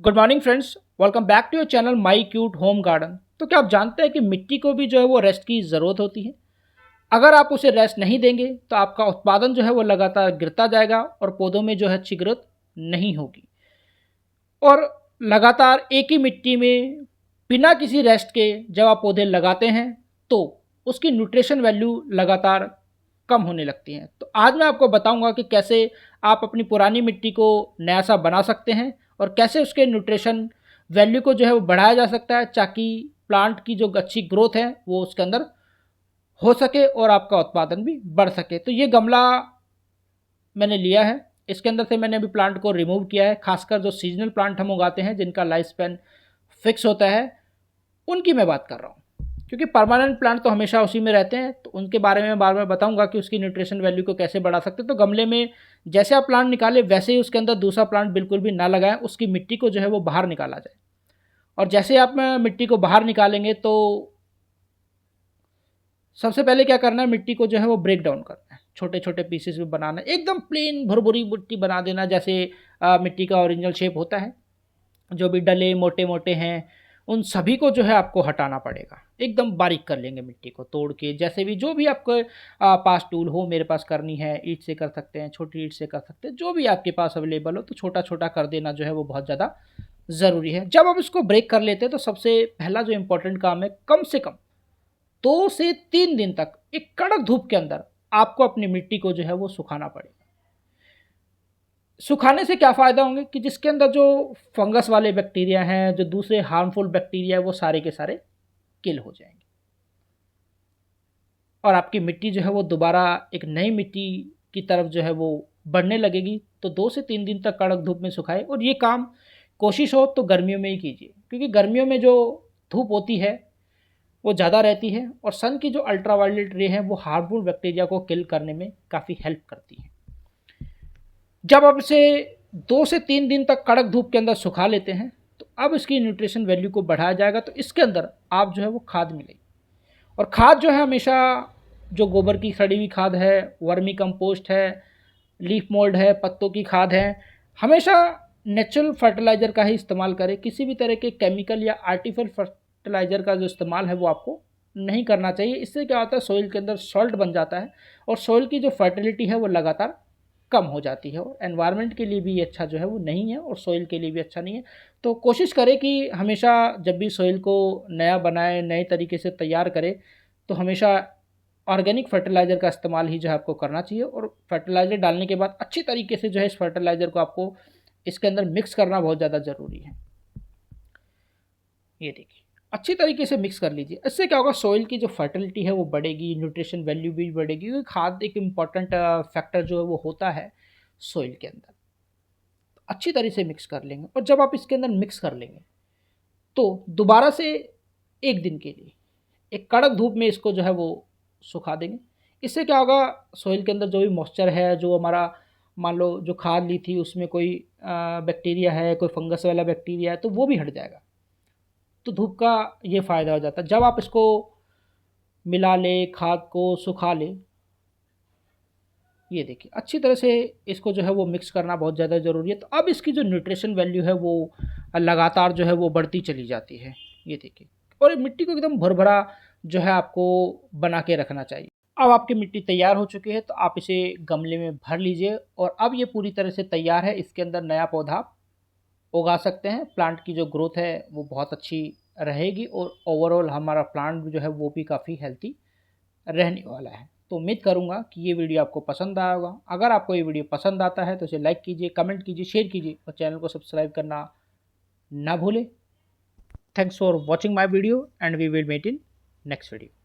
Good morning friends, welcome back to your channel my cute home garden. तो क्या आप जानते हैं कि मिट्टी को भी जो है वो रेस्ट की ज़रूरत होती है। अगर आप उसे रेस्ट नहीं देंगे तो आपका उत्पादन जो है वो लगातार गिरता जाएगा और पौधों में जो है अच्छी ग्रोथ नहीं होगी। और लगातार एक ही मिट्टी में बिना किसी रेस्ट के जब आप पौधे लगाते हैं तो उसकी न्यूट्रिशन वैल्यू लगातार कम होने लगती है। तो आज मैं आपको बताऊंगा कि कैसे आप अपनी पुरानी मिट्टी को नया सा बना सकते हैं और कैसे उसके न्यूट्रिशन वैल्यू को जो है वो बढ़ाया जा सकता है, ताकि प्लांट की जो अच्छी ग्रोथ है वो उसके अंदर हो सके और आपका उत्पादन भी बढ़ सके। तो ये गमला मैंने लिया है, इसके अंदर से मैंने अभी प्लांट को रिमूव किया है। खासकर जो सीजनल प्लांट हम उगाते हैं जिनका लाइफ स्पैन फिक्स होता है उनकी मैं बात कर रहा हूँ, क्योंकि परमानेंट प्लांट तो हमेशा उसी में रहते हैं। तो उनके बारे में बार बार बताऊंगा कि उसकी न्यूट्रिशन वैल्यू को कैसे बढ़ा सकते हैं। तो गमले में जैसे आप प्लांट निकाले वैसे ही उसके अंदर दूसरा प्लांट बिल्कुल भी ना लगाएं, उसकी मिट्टी को जो है वो बाहर निकाला जाए। और जैसे आप मिट्टी को बाहर निकालेंगे तो सबसे पहले क्या करना है, मिट्टी को जो है वो ब्रेक डाउन करना है, छोटे छोटे पीसेस में बनाना है। एकदम प्लेन भुरभुरी मिट्टी बना देना, जैसे मिट्टी का ओरिजिनल शेप होता है। जो भी डले मोटे मोटे हैं उन सभी को जो है आपको हटाना पड़ेगा। एकदम बारीक कर लेंगे मिट्टी को तोड़ के, जैसे भी जो भी आपके पास टूल हो। मेरे पास करनी है ईंट से कर सकते हैं, छोटी ईंट से कर सकते हैं, जो भी आपके पास अवेलेबल हो। तो छोटा छोटा कर देना जो है वो बहुत ज़्यादा ज़रूरी है। जब आप इसको ब्रेक कर लेते हैं तो सबसे पहला जो इम्पोर्टेंट काम है, कम से कम 2 से 3 दिन तक एक कड़क धूप के अंदर आपको अपनी मिट्टी को जो है वो सुखाना पड़ेगा। सुखाने से क्या फ़ायदा होंगे कि जिसके अंदर जो फंगस वाले बैक्टीरिया हैं, जो दूसरे हार्मफुल बैक्टीरिया है, वो सारे के सारे किल हो जाएंगे और आपकी मिट्टी जो है वो दोबारा एक नई मिट्टी की तरफ जो है वो बढ़ने लगेगी। तो 2 से 3 दिन तक कड़क धूप में सुखाए। और ये काम कोशिश हो तो गर्मियों में ही कीजिए, क्योंकि गर्मियों में जो धूप होती है वो ज़्यादा रहती है और सन की जो अल्ट्रावायलेट रे है वो हार्मफुल बैक्टीरिया को किल करने में काफ़ी हेल्प करती है। जब आप इसे 2 से 3 दिन तक कड़क धूप के अंदर सुखा लेते हैं तो अब इसकी न्यूट्रिशन वैल्यू को बढ़ाया जाएगा। तो इसके अंदर आप जो है वो खाद मिलेगी, और खाद जो है हमेशा जो गोबर की सड़ी हुई खाद है, वर्मी कंपोस्ट है, लीफ मोल्ड है, पत्तों की खाद है, हमेशा नेचुरल फर्टिलाइज़र का ही इस्तेमाल करें। किसी भी तरह के केमिकल या आर्टिफिशियल फर्टिलाइज़र का जो इस्तेमाल है वो आपको नहीं करना चाहिए। इससे क्या होता है, सॉइल के अंदर सॉल्ट बन जाता है और सॉइल की जो फर्टिलिटी है वो लगातार कम हो जाती है, और एनवायरनमेंट के लिए भी ये अच्छा जो है वो नहीं है और सॉइल के लिए भी अच्छा नहीं है। तो कोशिश करें कि हमेशा जब भी सॉइल को नया बनाए, नए तरीके से तैयार करें, तो हमेशा ऑर्गेनिक फर्टिलाइज़र का इस्तेमाल ही जो है आपको करना चाहिए। और फर्टिलाइज़र डालने के बाद अच्छी तरीके से जो है इस फर्टिलाइज़र को आपको इसके अंदर मिक्स करना बहुत ज़्यादा ज़रूरी है। ये देखिए, अच्छी तरीके से मिक्स कर लीजिए। इससे क्या होगा, सॉइल की जो फर्टिलिटी है वो बढ़ेगी, न्यूट्रिशन वैल्यू भी बढ़ेगी, क्योंकि खाद एक इम्पॉर्टेंट फैक्टर जो है वो होता है सॉइल के अंदर। अच्छी तरह से मिक्स कर लेंगे और जब आप इसके अंदर मिक्स कर लेंगे तो दोबारा से 1 दिन के लिए एक कड़क धूप में इसको जो है वो सुखा देंगे। इससे क्या होगा, सॉइल के अंदर जो भी मॉइस्चर है, जो हमारा मान लो जो खाद ली थी उसमें कोई बैक्टीरिया है, कोई फंगस वाला बैक्टीरिया है, तो वो भी हट जाएगा। तो धूप का ये फ़ायदा हो जाता है। जब आप इसको मिला ले, खाद को सुखा ले, ये देखिए अच्छी तरह से इसको जो है वो मिक्स करना बहुत ज़्यादा ज़रूरी है। तो अब इसकी जो न्यूट्रिशन वैल्यू है वो लगातार जो है वो बढ़ती चली जाती है। ये देखिए, और मिट्टी को एकदम भरभरा जो है आपको बना के रखना चाहिए। अब आपकी मिट्टी तैयार हो चुकी है तो आप इसे गमले में भर लीजिए, और अब ये पूरी तरह से तैयार है। इसके अंदर नया पौधा आप उगा सकते हैं। प्लांट की जो ग्रोथ है वो बहुत अच्छी रहेगी और ओवरऑल हमारा प्लांट जो है वो भी काफ़ी हेल्थी रहने वाला है। तो उम्मीद करूँगा कि ये वीडियो आपको पसंद आया होगा। अगर आपको ये वीडियो पसंद आता है तो इसे लाइक कीजिए, कमेंट कीजिए, शेयर कीजिए और चैनल को सब्सक्राइब करना ना भूलें। Thanks for watching my video and we will meet in next video.